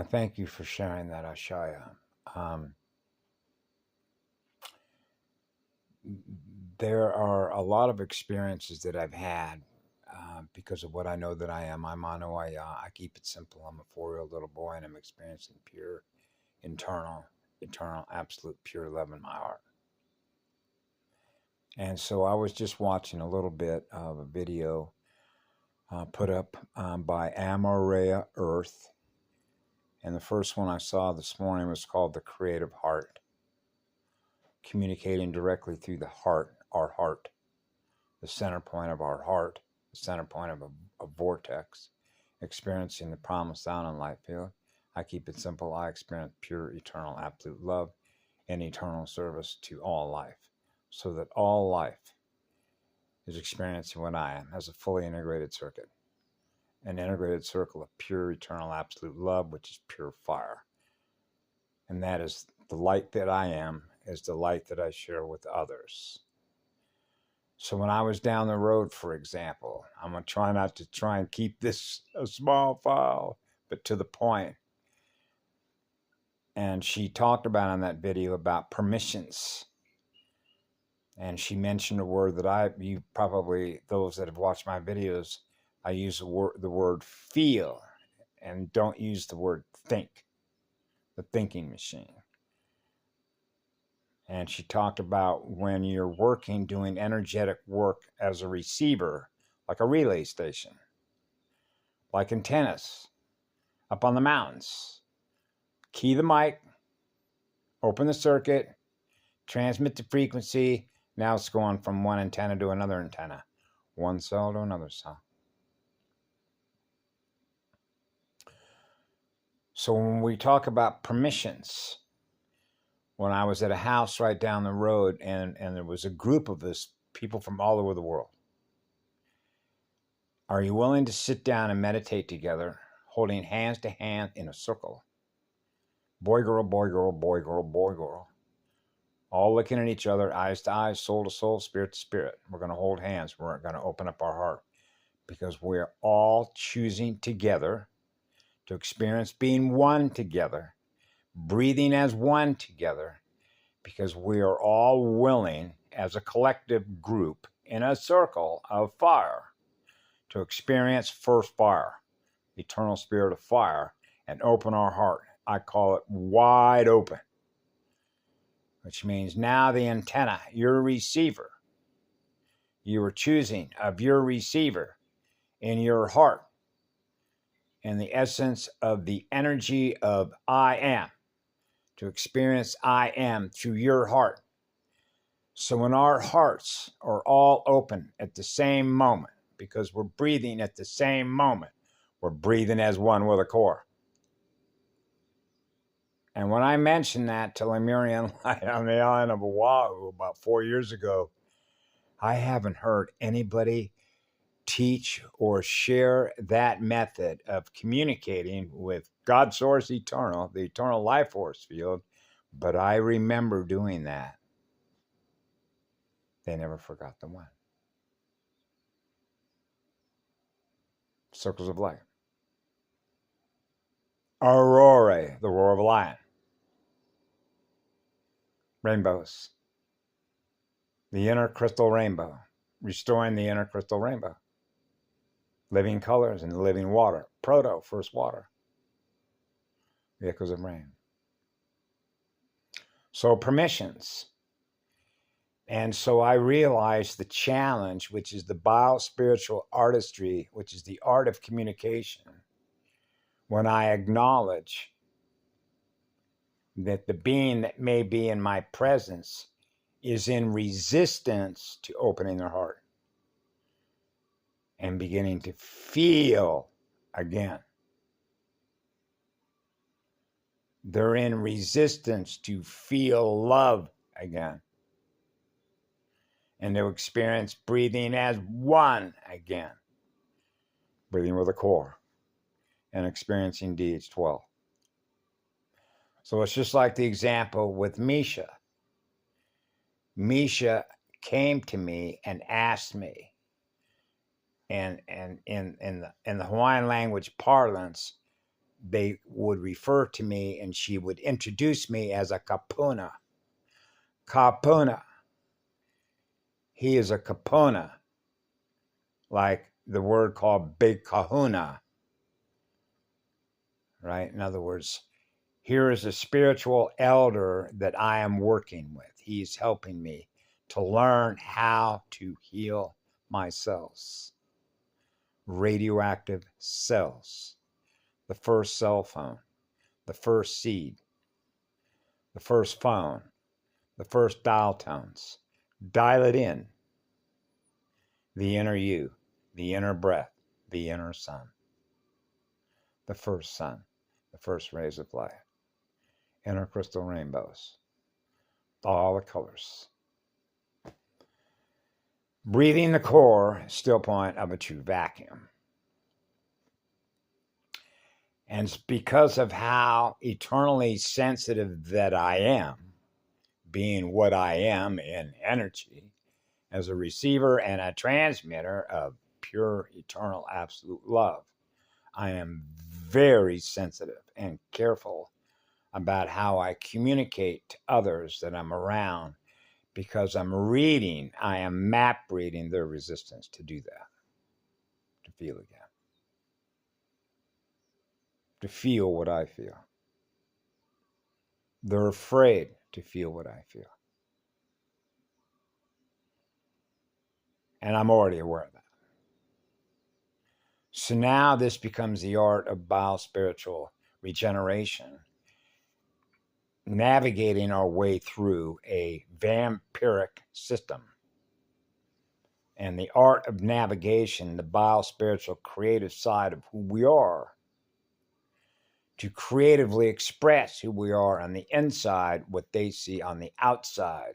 Thank you for sharing that, Ashaya. Um, there are a lot of experiences that I've had because of what I know that I am. I'm Anoaya. I keep it simple. I'm a 4-year-old little boy, and I'm experiencing pure, eternal, absolute, pure love in my heart. And so I was just watching a little bit of a video put up by Amorea Earth. And the first one I saw this morning was called The Creative Heart, communicating directly through the heart, our heart, the center point of our heart, the center point of a vortex, experiencing the promised sound and light field. I keep it simple. I experience pure, eternal, absolute love and eternal service to all life, so that all life is experiencing what I am as a fully integrated circuit, an integrated circle of pure, eternal, absolute love, which is pure fire. And that is the light that I am, is the light that I share with others. So when I was down the road, for example, I'm going to try not to try and keep this a small file, but to the point. And she talked about in that video about permissions. And she mentioned a word that you probably, those that have watched my videos, I use the word feel, and don't use the word think, the thinking machine. And she talked about when you're working, doing energetic work as a receiver, like a relay station, like in tennis, up on the mountains. Key the mic, open the circuit, transmit the frequency. Now it's going from one antenna to another antenna, one cell to another cell. So when we talk about permissions, when I was at a house right down the road, and there was a group of us, people from all over the world. Are you willing to sit down and meditate together, holding hands to hand in a circle? Boy, girl, boy, girl, boy, girl, boy, girl. All looking at each other, eyes to eyes, soul to soul, spirit to spirit. We're going to hold hands. We're going to open up our heart, because we're all choosing together to experience being one together, breathing as one together, because we are all willing as a collective group in a circle of fire to experience first fire, eternal spirit of fire, and open our heart. I call it wide open, which means now the antenna, your receiver, you are choosing of your receiver in your heart, and the essence of the energy of I am, to experience I am through your heart. So when our hearts are all open at the same moment, because we're breathing at the same moment, we're breathing as one with a core. And when I mentioned that to Lemurian Light on the island of Oahu about 4 years ago, I haven't heard anybody teach or share that method of communicating with God Source Eternal, the eternal life force field, but I remember doing that. They never forgot the one. Circles of light. Aurora, the roar of a lion. Rainbows. The inner crystal rainbow. Restoring the inner crystal rainbow. Living colors and living water. Proto, first water. The echoes of rain. So permissions. And so I realized the challenge, which is the bio-spiritual artistry, which is the art of communication, when I acknowledge that the being that may be in my presence is in resistance to opening their heart and beginning to feel again. They're in resistance to feel love again, and to experience breathing as one again, breathing with a core, and experiencing DH12. So it's just like the example with Misha. Misha came to me and asked me, and in the Hawaiian language parlance, they would refer to me, and she would introduce me as a kapuna. Kapuna. He is a kapuna, like the word called big kahuna, right? In other words, here is a spiritual elder that I am working with. He's helping me to learn how to heal my cells. Radioactive cells. The first cell phone, the first seed, the first phone, the first dial tones. Dial it in. The inner you, the inner breath, the inner sun. The first sun, the first rays of light. Inner crystal rainbows. All the colors. Breathing the core, still point of a true vacuum. And it's because of how eternally sensitive that I am, being what I am in energy, as a receiver and a transmitter of pure, eternal, absolute love. I am very sensitive and careful about how I communicate to others that I'm around, because I am map reading their resistance to do that, to feel again, to feel what I feel. They're afraid to feel what I feel. And I'm already aware of that. So now this becomes the art of biospiritual regeneration, navigating our way through a vampiric system. And the art of navigation, the biospiritual creative side of who we are, to creatively express who we are on the inside, what they see on the outside.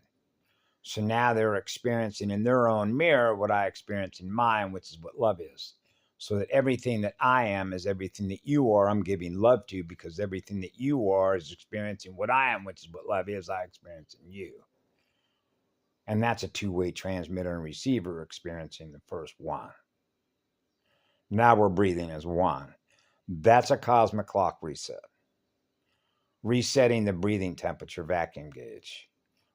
So now they're experiencing in their own mirror what I experience in mine, which is what love is. So that everything that I am is everything that you are, I'm giving love to, because everything that you are is experiencing what I am, which is what love is, I experience in you. And that's a two-way transmitter and receiver experiencing the first one. Now we're breathing as one. That's a cosmic clock reset. Resetting the breathing temperature vacuum gauge,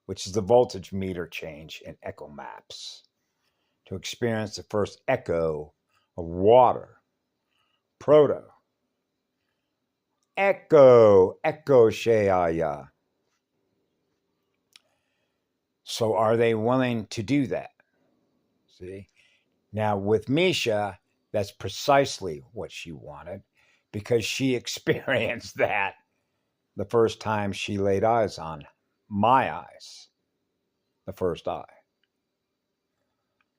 which is the voltage meter change in echo maps, to experience the first echo of water. Proto. Echo Sheaya. So are they willing to do that? See? Now with Misha, that's precisely what she wanted, because she experienced that the first time she laid eyes on my eyes, the first eye.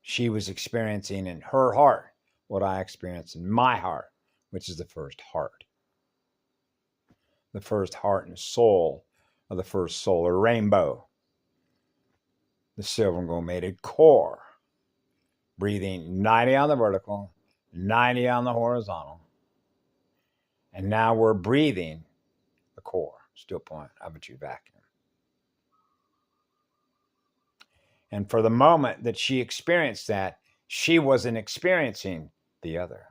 She was experiencing in her heart what I experienced in my heart, which is the first heart. The first heart and soul of the first solar rainbow. The silver and gold mated core. Breathing 90 on the vertical, 90 on the horizontal. And now we're breathing the core, still point of a true vacuum. And for the moment that she experienced that, she wasn't experiencing the other.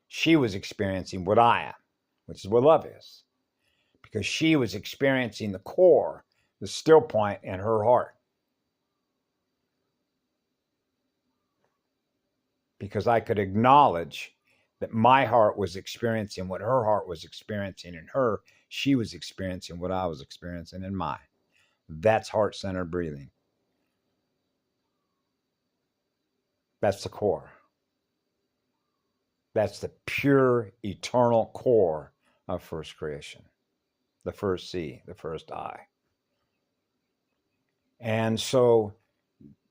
She was experiencing what I am, which is what love is. Because she was experiencing the core, the still point in her heart. Because I could acknowledge that my heart was experiencing what her heart was experiencing in her. She was experiencing what I was experiencing in mine. That's heart-centered breathing. That's the core. That's the pure, eternal core of first creation. The first C, the first I. And so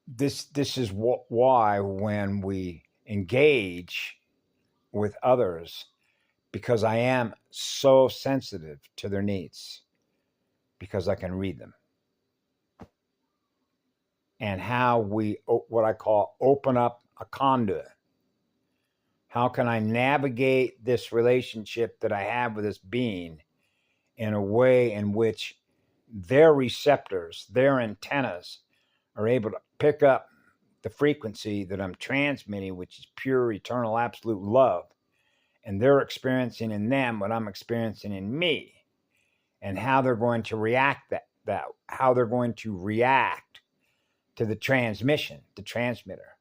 this is why when we engage with others, because I am so sensitive to their needs, because I can read them. And how we, what I call, open up a conduit. How can I navigate this relationship that I have with this being in a way in which their receptors, their antennas, are able to pick up the frequency that I'm transmitting, which is pure, eternal, absolute love, and they're experiencing in them what I'm experiencing in me, and how they're going to react how they're going to react to the transmission, the transmitter,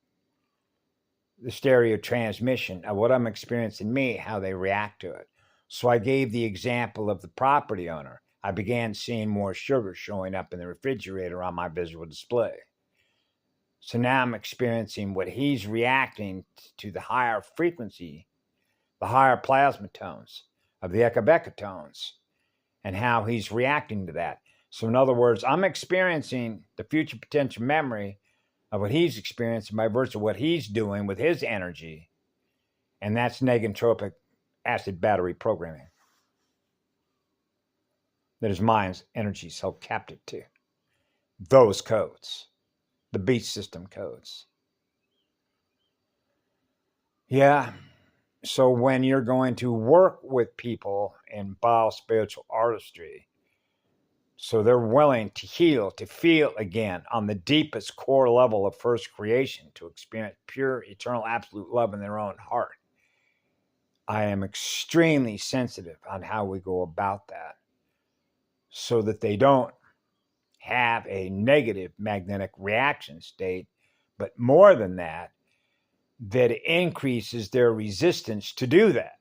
the stereo transmission of what I'm experiencing in me, how they react to it. So I gave the example of the property owner. I began seeing more sugar showing up in the refrigerator on my visual display. So now I'm experiencing what he's reacting to, the higher frequency, the higher plasma tones of the ecobecca tones, and how he's reacting to that. So in other words, I'm experiencing the future potential memory of what he's experiencing by virtue of what he's doing with his energy. And that's negentropic acid battery programming that his mind's energy is held captive to. Those codes, the beast system codes. Yeah. So when you're going to work with people in biospiritual artistry, so they're willing to heal, to feel again on the deepest core level of first creation, to experience pure, eternal, absolute love in their own heart, I am extremely sensitive on how we go about that so that they don't have a negative magnetic reaction state, but more than that, that increases their resistance to do that,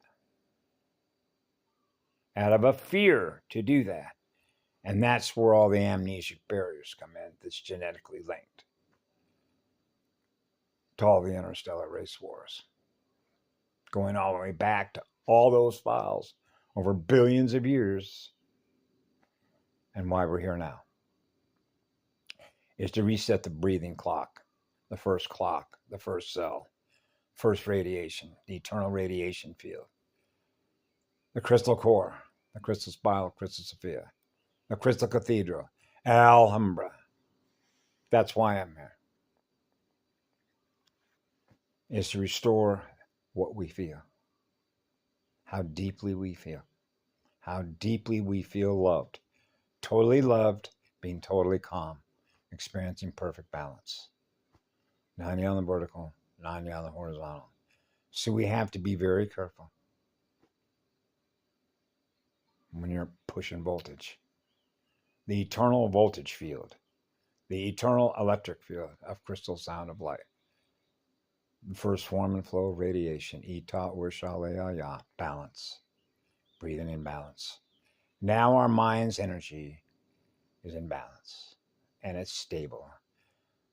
out of a fear to do that. And that's where all the amnesic barriers come in, that's genetically linked to all the interstellar race wars, going all the way back to all those files over billions of years. And why we're here now is to reset the breathing clock, the first cell, first radiation, the eternal radiation field, the crystal core, the crystal spiral, crystal Sophia, the crystal cathedral, Alhambra. That's why I'm here, is to restore what we feel, how deeply we feel, how deeply we feel loved, being totally calm, experiencing perfect balance. 90 on the vertical, 90 on the horizontal. So we have to be very careful when you're pushing voltage. The eternal voltage field, the eternal electric field of crystal sound of light. The first form and flow of radiation, Ita Urshaleya, balance, breathing in balance. Now our mind's energy is in balance and it's stable.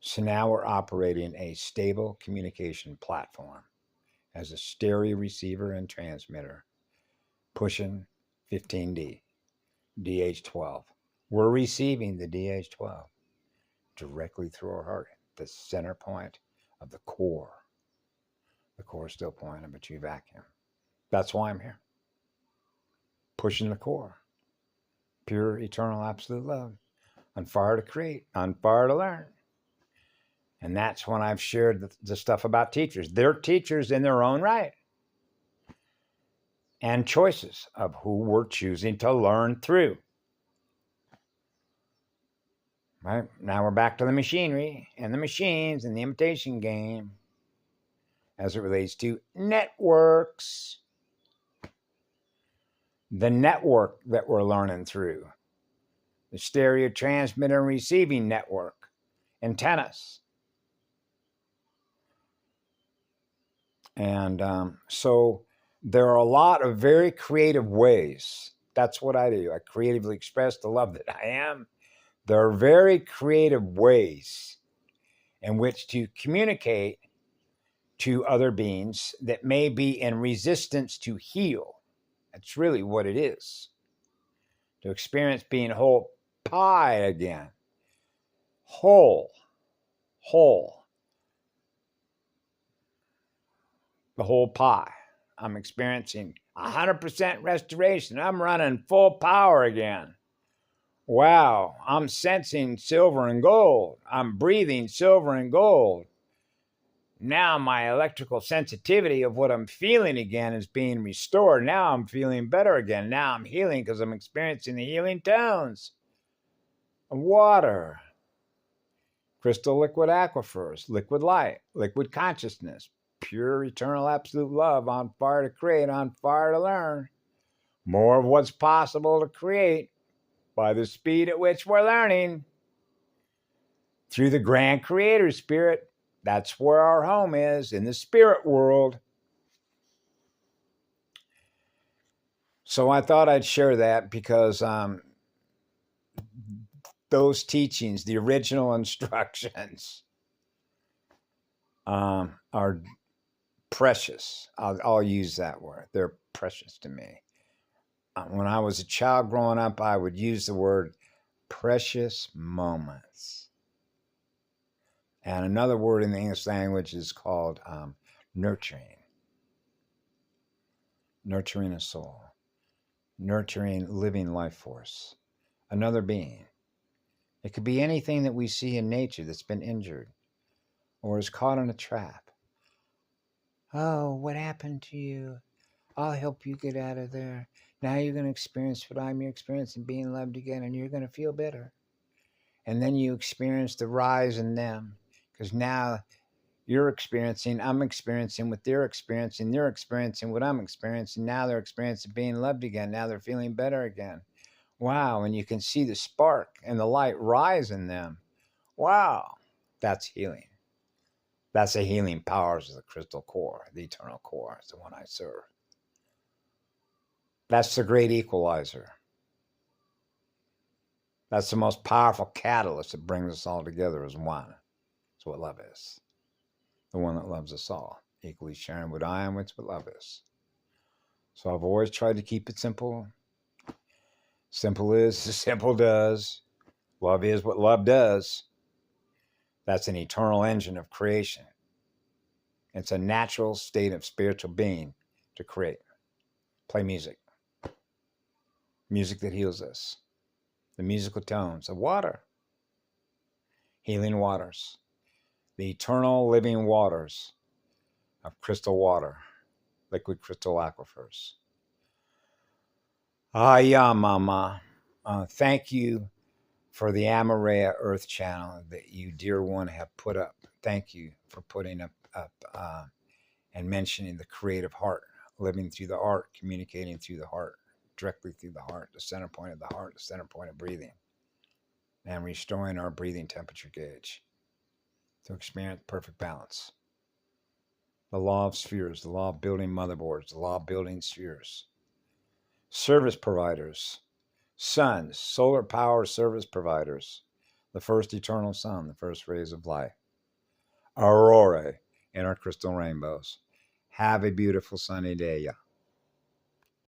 So now we're operating a stable communication platform as a stereo receiver and transmitter, pushing 15D, DH12. We're receiving the DH12 directly through our heart, the center point of the core still point of a G vacuum. That's why I'm here, pushing the core, pure, eternal, absolute love, on fire to create, on fire to learn. And that's when I've shared the stuff about teachers. They're teachers in their own right, and choices of who we're choosing to learn through. Right? Now we're back to the machinery and the machines and the imitation game as it relates to networks. The network that we're learning through, the stereo transmitter and receiving network, antennas. And so there are a lot of very creative ways. That's what I do. I creatively express the love that I am. There are very creative ways in which to communicate to other beings that may be in resistance to heal. That's really what it is. To experience being whole pie again. Whole. The whole pie. I'm experiencing 100% restoration. I'm running full power again. Wow, I'm sensing silver and gold. I'm breathing silver and gold. Now my electrical sensitivity of what I'm feeling again is being restored. Now I'm feeling better again. Now I'm healing because I'm experiencing the healing tones of water, crystal liquid aquifers, liquid light, liquid consciousness, pure, eternal, absolute love, on fire to create, on fire to learn. More of what's possible to create by the speed at which we're learning. Through the grand creator spirit, that's where our home is, in the spirit world. So I thought I'd share that because those teachings, the original instructions, are precious. I'll use that word. They're precious to me. When I was a child growing up, I would use the word precious moments. And another word in the English language is called nurturing. Nurturing a soul. Nurturing living life force. Another being. It could be anything that we see in nature that's been injured or is caught in a trap. Oh, what happened to you? I'll help you get out of there. Now you're going to experience what I'm experiencing, being loved again, and you're going to feel better. And then you experience the rise in them, because now you're experiencing, I'm experiencing what they're experiencing what I'm experiencing. Now they're experiencing being loved again. Now they're feeling better again. Wow, and you can see the spark and the light rise in them. Wow, that's healing. That's the healing powers of the crystal core, the eternal core, is the one I serve. That's the great equalizer. That's the most powerful catalyst that brings us all together as one. That's what love is. The one that loves us all, equally sharing what I am, it's what love is. So I've always tried to keep it simple. Simple is, simple does. Love is what love does. That's an eternal engine of creation. It's a natural state of spiritual being to create. Play music. Music that heals us. The musical tones of water. Healing waters. The eternal living waters of crystal water. Liquid crystal aquifers. Yeah, Mama. Thank you for the Amarea Earth channel that you, dear one, have put up. Thank you for putting up and mentioning the creative heart, living through the heart, communicating through the heart, directly through the heart, the center point of the heart, the center point of breathing, and restoring our breathing temperature gauge to experience perfect balance. The law of spheres, the law of building motherboards, the law of building spheres. Service providers, suns, solar power service providers, the first eternal sun, the first rays of light, aurora in our crystal rainbows. Have a beautiful sunny day, y'all.